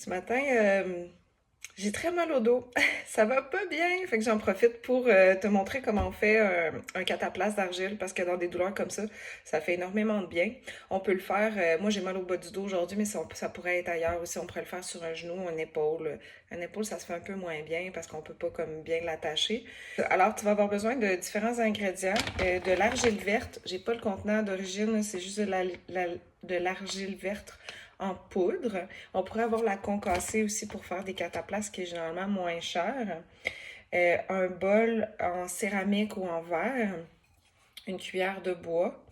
Ce matin, j'ai très mal au dos. Ça va pas bien. Fait que j'en profite pour te montrer comment on fait un cataplasme d'argile parce que dans des douleurs comme ça fait énormément de bien. On peut le faire. Moi, j'ai mal au bas du dos aujourd'hui, mais ça pourrait être ailleurs aussi. On pourrait le faire sur un genou, une épaule. Une épaule, ça se fait un peu moins bien parce qu'on peut pas comme bien l'attacher. Alors, tu vas avoir besoin de différents ingrédients. De l'argile verte. J'ai pas le contenant d'origine, c'est juste de l'argile verte en poudre. On pourrait avoir la concassée aussi pour faire des cataplasmes qui est généralement moins cher. Un bol en céramique ou en verre, une cuillère de bois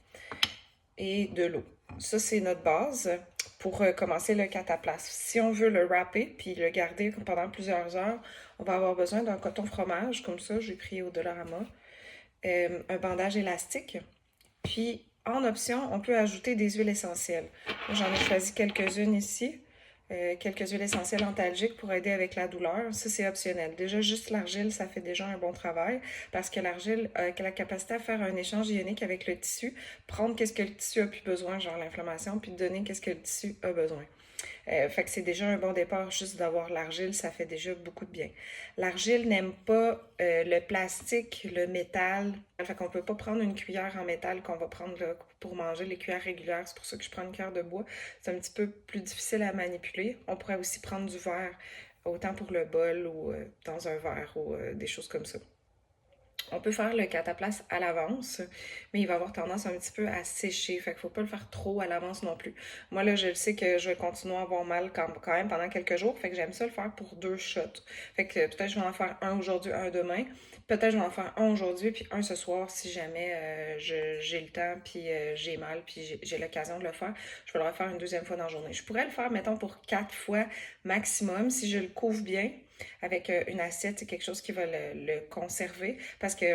et de l'eau. Ça, c'est notre base pour commencer le cataplasme. Si on veut le wrapper puis le garder pendant plusieurs heures, on va avoir besoin d'un coton fromage, comme ça, j'ai pris au Dollarama, un bandage élastique, puis en option, on peut ajouter des huiles essentielles. J'en ai choisi quelques-unes ici. Quelques huiles essentielles antalgiques pour aider avec la douleur. Ça, c'est optionnel. Déjà, juste l'argile, ça fait déjà un bon travail parce que l'argile a la capacité à faire un échange ionique avec le tissu, prendre qu'est-ce que le tissu a plus besoin, genre l'inflammation, puis donner qu'est-ce que le tissu a besoin. Fait que c'est déjà un bon départ juste d'avoir l'argile, ça fait déjà beaucoup de bien. L'argile n'aime pas le plastique, le métal. Fait qu'on peut pas prendre une cuillère en métal qu'on va prendre là, pour manger les cuillères régulières. C'est pour ça que je prends une cuillère de bois. C'est un petit peu plus difficile à manipuler. On pourrait aussi prendre du verre, autant pour le bol ou dans un verre ou des choses comme ça. On peut faire le cataplasme à l'avance, mais il va avoir tendance un petit peu à sécher. Fait qu'il faut pas le faire trop à l'avance non plus. Moi, là, je le sais que je vais continuer à avoir mal quand même pendant quelques jours. Fait que j'aime ça le faire pour 2 shots. Fait que peut-être je vais en faire un aujourd'hui, un demain. Peut-être je vais en faire un aujourd'hui, puis un ce soir si jamais j'ai le temps, puis j'ai mal, puis j'ai l'occasion de le faire. Je vais le refaire une deuxième fois dans la journée. Je pourrais le faire, mettons, pour 4 fois maximum si je le couvre bien avec une assiette, c'est quelque chose qui va le conserver parce que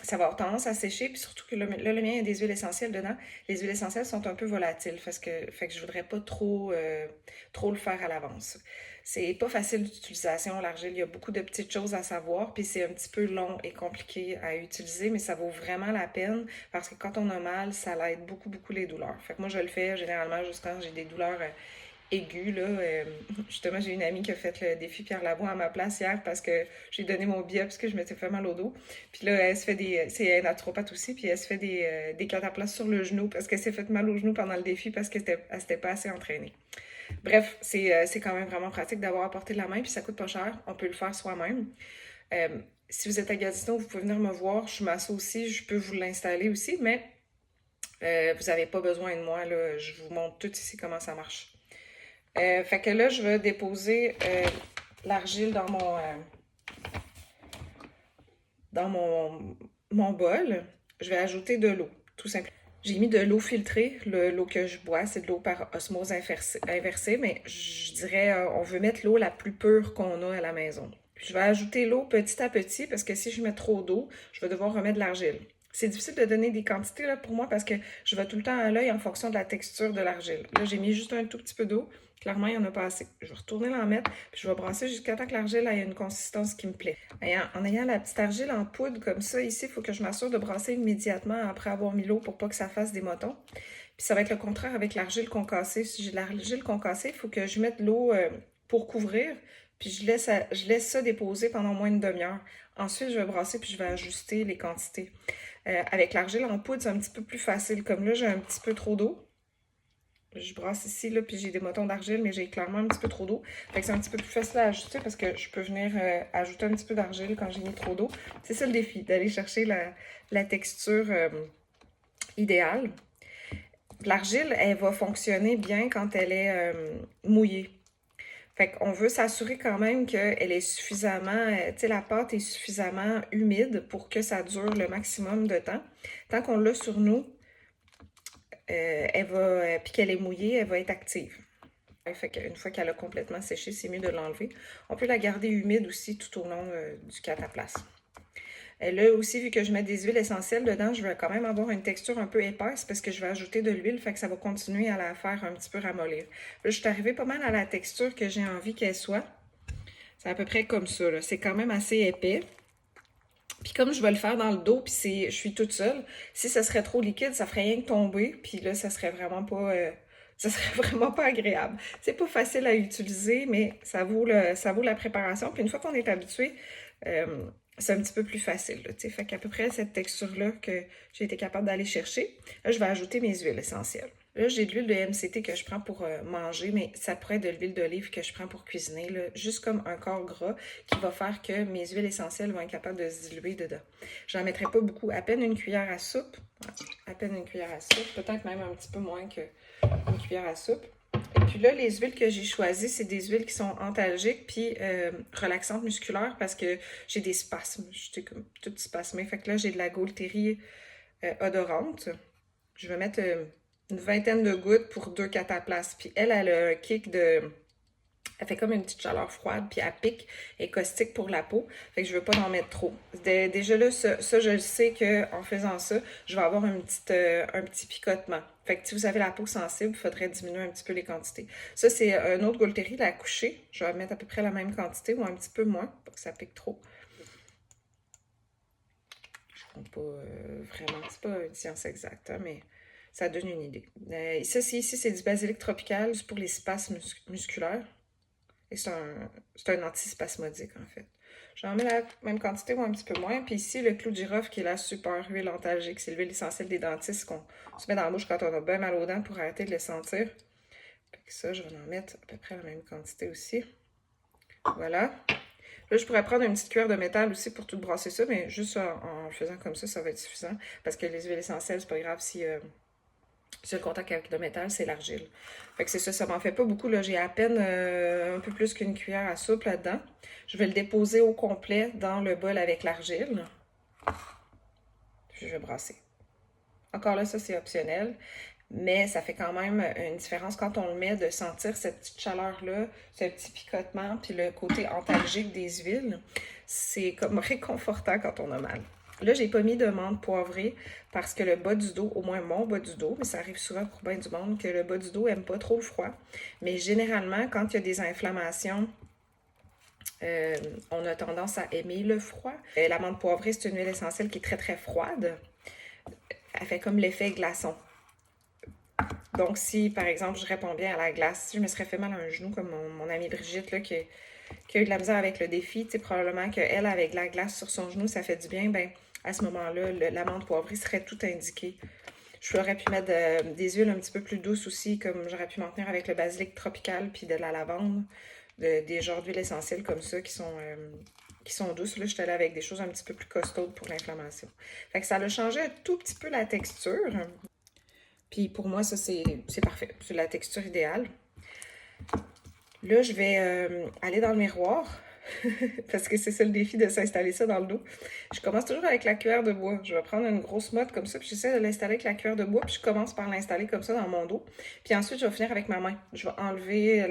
ça va avoir tendance à sécher, puis surtout que là, le mien, il y a des huiles essentielles dedans. Les huiles essentielles sont un peu volatiles, fait que je voudrais pas trop le faire à l'avance. C'est pas facile d'utilisation, l'argile. Il y a beaucoup de petites choses à savoir, puis c'est un petit peu long et compliqué à utiliser, mais ça vaut vraiment la peine parce que quand on a mal, ça l'aide beaucoup, beaucoup les douleurs. Fait que moi, je le fais généralement juste quand j'ai des douleurs aiguë, là. Justement, j'ai une amie qui a fait le défi Pierre Lavoie à ma place hier parce que j'ai donné mon billet parce que je m'étais fait mal au dos. Puis là, elle se fait c'est naturopathe aussi, puis elle se fait des cataplasmes sur le genou parce qu'elle s'est fait mal au genou pendant le défi parce qu'elle s'était pas assez entraînée. Bref, c'est quand même vraiment pratique d'avoir à portée de la main, puis ça coûte pas cher. On peut le faire soi-même. Euh, si vous êtes à Gatineau, vous pouvez venir me voir. Je suis masso aussi, je peux vous l'installer aussi, mais vous n'avez pas besoin de moi, là. Je vous montre tout ici comment ça marche. Fait que là, je vais déposer l'argile dans mon bol. Je vais ajouter de l'eau, tout simplement. J'ai mis de l'eau filtrée. L'eau que je bois, c'est de l'eau par osmose inversée, mais je dirais, on veut mettre l'eau la plus pure qu'on a à la maison. Puis je vais ajouter l'eau petit à petit parce que si je mets trop d'eau, je vais devoir remettre de l'argile. C'est difficile de donner des quantités là, pour moi parce que je vais tout le temps à l'œil en fonction de la texture de l'argile. Là, j'ai mis juste un tout petit peu d'eau. Clairement, il n'y en a pas assez. Je vais retourner l'en mettre, puis je vais brasser jusqu'à temps que l'argile ait une consistance qui me plaît. En ayant la petite argile en poudre comme ça, ici, il faut que je m'assure de brasser immédiatement après avoir mis l'eau pour pas que ça fasse des motons. Puis ça va être le contraire avec l'argile concassée. Si j'ai de l'argile concassée, il faut que je mette l'eau pour couvrir, puis je laisse ça déposer pendant moins d'une demi-heure. Ensuite, je vais brasser puis je vais ajuster les quantités. Avec l'argile en poudre, c'est un petit peu plus facile. Comme là, j'ai un petit peu trop d'eau. Je brasse ici, là, puis j'ai des motons d'argile, mais j'ai clairement un petit peu trop d'eau. Fait que c'est un petit peu plus facile à ajuster parce que je peux venir ajouter un petit peu d'argile quand j'ai mis trop d'eau. C'est ça le défi, d'aller chercher la texture idéale. L'argile, elle va fonctionner bien quand elle est mouillée. Fait qu'on veut s'assurer quand même qu'elle est suffisamment, tu sais, la pâte est suffisamment humide pour que ça dure le maximum de temps. Tant qu'on l'a sur nous, puis qu'elle est mouillée, elle va être active. Fait qu'une fois qu'elle a complètement séché, c'est mieux de l'enlever. On peut la garder humide aussi tout au long du cataplasme. Là aussi, vu que je mets des huiles essentielles dedans, je vais quand même avoir une texture un peu épaisse parce que je vais ajouter de l'huile, fait que ça va continuer à la faire un petit peu ramollir. Là, je suis arrivée pas mal à la texture que j'ai envie qu'elle soit. C'est à peu près comme ça, là. C'est quand même assez épais. Puis comme je vais le faire dans le dos, puis je suis toute seule, si ça serait trop liquide, ça ferait rien que tomber, puis là, ça serait vraiment pas... ça serait vraiment pas agréable. C'est pas facile à utiliser, mais ça vaut la préparation. Puis une fois qu'on est habitué, euh, c'est un petit peu plus facile, là, tu sais. Fait qu'à peu près cette texture-là que j'ai été capable d'aller chercher. Là, je vais ajouter mes huiles essentielles. Là, j'ai de l'huile de MCT que je prends pour manger, mais ça pourrait être de l'huile d'olive que je prends pour cuisiner, là, juste comme un corps gras qui va faire que mes huiles essentielles vont être capables de se diluer dedans. J'en mettrai pas beaucoup, à peine une cuillère à soupe. À peine une cuillère à soupe, peut-être même un petit peu moins qu'une cuillère à soupe. Et puis là, les huiles que j'ai choisies, c'est des huiles qui sont antalgiques puis relaxantes musculaires parce que j'ai des spasmes. J'étais comme toute spasmée. Fait que là, j'ai de la Gaultérie odorante. Je vais mettre une vingtaine de gouttes pour 2 cataplasmes. Puis elle a un kick de... Elle fait comme une petite chaleur froide, puis elle pique et caustique pour la peau. Fait que je veux pas en mettre trop. Déjà là, ça, je le sais qu'en faisant ça, je vais avoir un petit picotement. Fait que si vous avez la peau sensible, il faudrait diminuer un petit peu les quantités. Ça, c'est un autre Gaultérie, la couchée. Je vais mettre à peu près la même quantité ou un petit peu moins, pour que ça pique trop. Je ne compte pas vraiment, c'est pas une science exacte, hein, mais ça donne une idée. Ça, ici, c'est du basilic tropical, c'est pour les spasmes musculaires. Et c'est un antispasmodique, en fait. J'en mets la même quantité ou un petit peu moins. Puis ici, le clou de girofle, qui est la super huile antalgique. C'est l'huile essentielle des dentistes qu'on se met dans la bouche quand on a bien mal aux dents pour arrêter de les sentir. Fait que ça, je vais en mettre à peu près la même quantité aussi. Voilà. Là, je pourrais prendre une petite cuillère de métal aussi pour tout brasser ça, mais juste en le faisant comme ça va être suffisant. Parce que les huiles essentielles, c'est pas grave si... le contact avec le métal, c'est l'argile. Fait que c'est ça, ça m'en fait pas beaucoup. Là. J'ai à peine un peu plus qu'une cuillère à soupe là-dedans. Je vais le déposer au complet dans le bol avec l'argile. Puis je vais brasser. Encore là, ça c'est optionnel. Mais ça fait quand même une différence quand on le met de sentir cette petite chaleur-là, ce petit picotement, puis le côté antalgique des huiles. C'est comme réconfortant quand on a mal. Là, j'ai pas mis de menthe poivrée parce que le bas du dos, au moins mon bas du dos, mais ça arrive souvent pour bien du monde, que le bas du dos aime pas trop le froid. Mais généralement, quand il y a des inflammations, on a tendance à aimer le froid. La menthe poivrée, c'est une huile essentielle qui est très très froide. Elle fait comme l'effet glaçon. Donc, si, par exemple, je réponds bien à la glace, si je me serais fait mal à un genou, comme mon amie Brigitte, là, qui a eu de la misère avec le défi, tu sais, probablement qu'elle, avec de la glace sur son genou, ça fait du bien, ben à ce moment-là, la menthe poivrée serait tout indiquée. Je pourrais pu mettre des huiles un petit peu plus douces aussi, comme j'aurais pu m'en tenir avec le basilic tropical puis de la lavande, des genres d'huiles essentielles comme ça qui sont douces. Là, je suis allée avec des choses un petit peu plus costaudes pour l'inflammation. Fait que ça a changé un tout petit peu la texture. Puis pour moi, ça, c'est parfait. C'est la texture idéale. Là, je vais aller dans le miroir, parce que c'est ça le défi de s'installer ça dans le dos. Je commence toujours avec la cuillère de bois. Je vais prendre une grosse motte comme ça, puis j'essaie de l'installer avec la cuillère de bois, puis je commence par l'installer comme ça dans mon dos. Puis ensuite, je vais finir avec ma main. Je vais enlever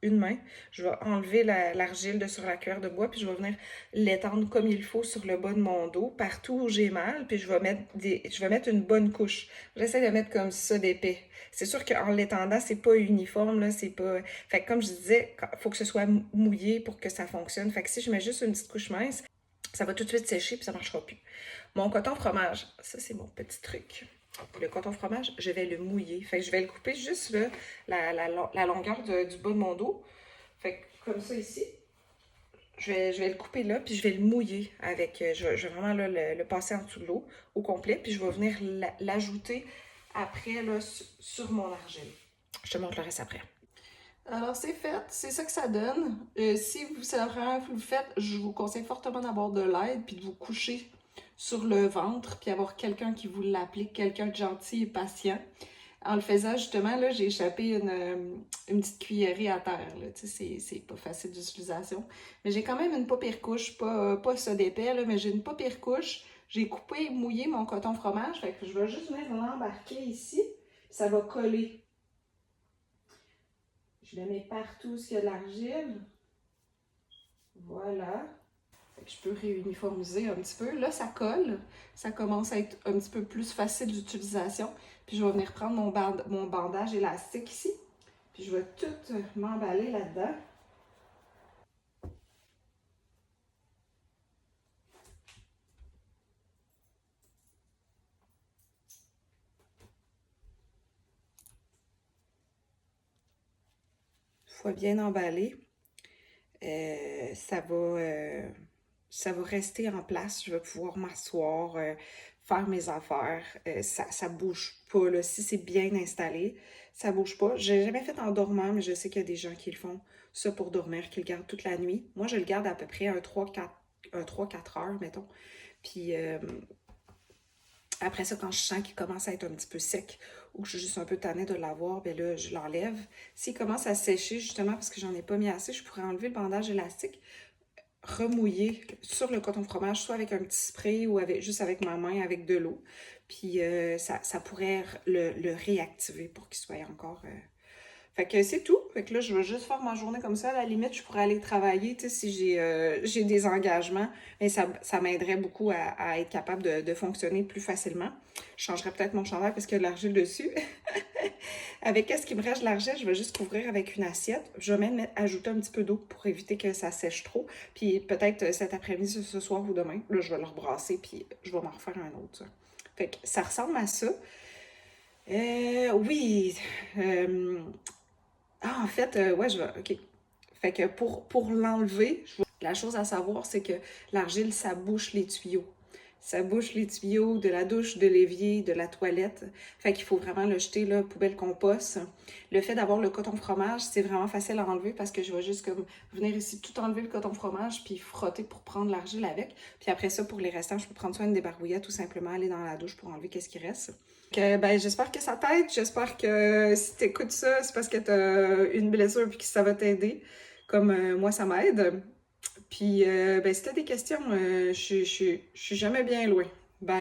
une main, je vais enlever l'argile de sur la cuillère de bois, puis je vais venir l'étendre comme il faut sur le bas de mon dos, partout où j'ai mal, puis je vais mettre une bonne couche. J'essaie de mettre comme ça d'épais. C'est sûr qu'en l'étendant, c'est pas uniforme, là, c'est pas... Fait que comme je disais, il faut que ce soit mouillé pour que ça fonctionne. Fait que si je mets juste une petite couche mince, ça va tout de suite sécher puis ça marchera plus. Mon coton fromage, ça c'est mon petit truc. Le coton fromage, je vais le mouiller. Fait que je vais le couper juste là, la longueur du bas de mon dos. Fait que comme ça ici, je vais le couper là, puis je vais le mouiller avec... je vais vraiment là, le passer en dessous de l'eau au complet, puis je vais venir l'ajouter après là, sur mon argile. Je te montre le reste après. Alors c'est fait, c'est ça que ça donne. Si c'est la première fois que vous le faites, je vous conseille fortement d'avoir de l'aide, puis de vous coucher sur le ventre, puis avoir quelqu'un qui vous l'applique, quelqu'un de gentil et patient. En le faisant, justement, là, j'ai échappé une petite cuillerée à terre. Là. Tu sais, c'est pas facile d'utilisation. Mais j'ai quand même une pas pire couche, pas ça d'épais, là, mais j'ai une pas pire couche. J'ai coupé, mouillé mon coton fromage, fait que je vais juste venir l'embarquer ici, puis ça va coller. Je le mets partout où il y a de l'argile. Voilà. Je peux réuniformiser un petit peu. Là, ça colle. Ça commence à être un petit peu plus facile d'utilisation. Puis je vais venir prendre mon bandage élastique ici. Puis je vais tout m'emballer là-dedans. fois bien emballé, euh, ça va, euh, ça va rester en place. Je vais pouvoir m'asseoir, faire mes affaires. Ça bouge pas, là. Si c'est bien installé, ça bouge pas. J'ai jamais fait en dormant, mais je sais qu'il y a des gens qui le font, ça pour dormir, qui le gardent toute la nuit. Moi, je le garde à peu près un 3-4 heures, mettons. Puis après ça, quand je sens qu'il commence à être un petit peu sec ou que je suis juste un peu tannée de l'avoir, ben là, je l'enlève. S'il commence à sécher, justement, parce que j'en ai pas mis assez, je pourrais enlever le bandage élastique, remouiller sur le coton fromage, soit avec un petit spray ou juste avec ma main, avec de l'eau. Puis ça pourrait le réactiver pour qu'il soit encore fait que c'est tout. Fait que là, je vais juste faire ma journée comme ça. À la limite, je pourrais aller travailler, tu sais, si j'ai des engagements. Mais ça m'aiderait beaucoup à être capable de fonctionner plus facilement. Je changerais peut-être mon chandail parce qu'il y a de l'argile dessus. Avec qu'est-ce qui me reste de l'argile, je vais juste couvrir avec une assiette. Je vais même ajouter un petit peu d'eau pour éviter que ça sèche trop. Puis peut-être cet après-midi, ce soir ou demain, là, je vais le rebrasser puis je vais m'en refaire un autre. Ça. Fait que ça ressemble à ça. Oui. Euh, en fait, ouais, je vais. OK. Fait que pour l'enlever, la chose à savoir, c'est que l'argile, ça bouche les tuyaux. Ça bouche les tuyaux de la douche, de l'évier, de la toilette. Fait qu'il faut vraiment le jeter, là, poubelle compost. Le fait d'avoir le coton fromage, c'est vraiment facile à enlever parce que je vais juste comme venir ici tout enlever le coton fromage puis frotter pour prendre l'argile avec. Puis après ça, pour les restants, je peux prendre soin de débarbouiller, tout simplement aller dans la douche pour enlever qu'est-ce qui reste. Ben, j'espère que ça t'aide. J'espère que si tu écoutes ça, c'est parce que tu as une blessure et que ça va t'aider. Comme moi, ça m'aide. Puis, ben, si tu as des questions, je suis jamais bien loin.